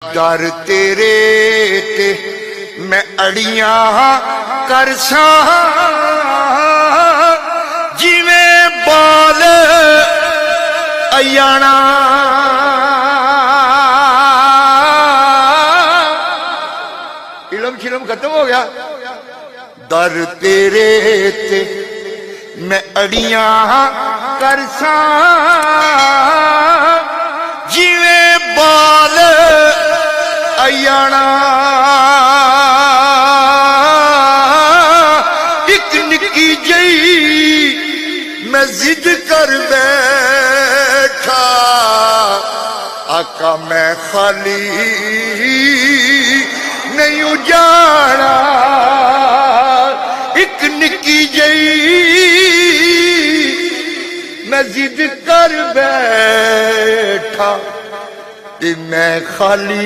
दर तेरे ते मैं अड़ियां करसा जिवें बाल अयाना। इलम शिलम खत्म हो गया। दर तेरे ते मैं अड़ियां करसा जिवें बाल अयाना। एक निकी जई मैं जिद कर बैठा आका मैं खाली नहीं उजाड़ा। एक निकी जई मैं जिद कर बैठा ते मैं खाली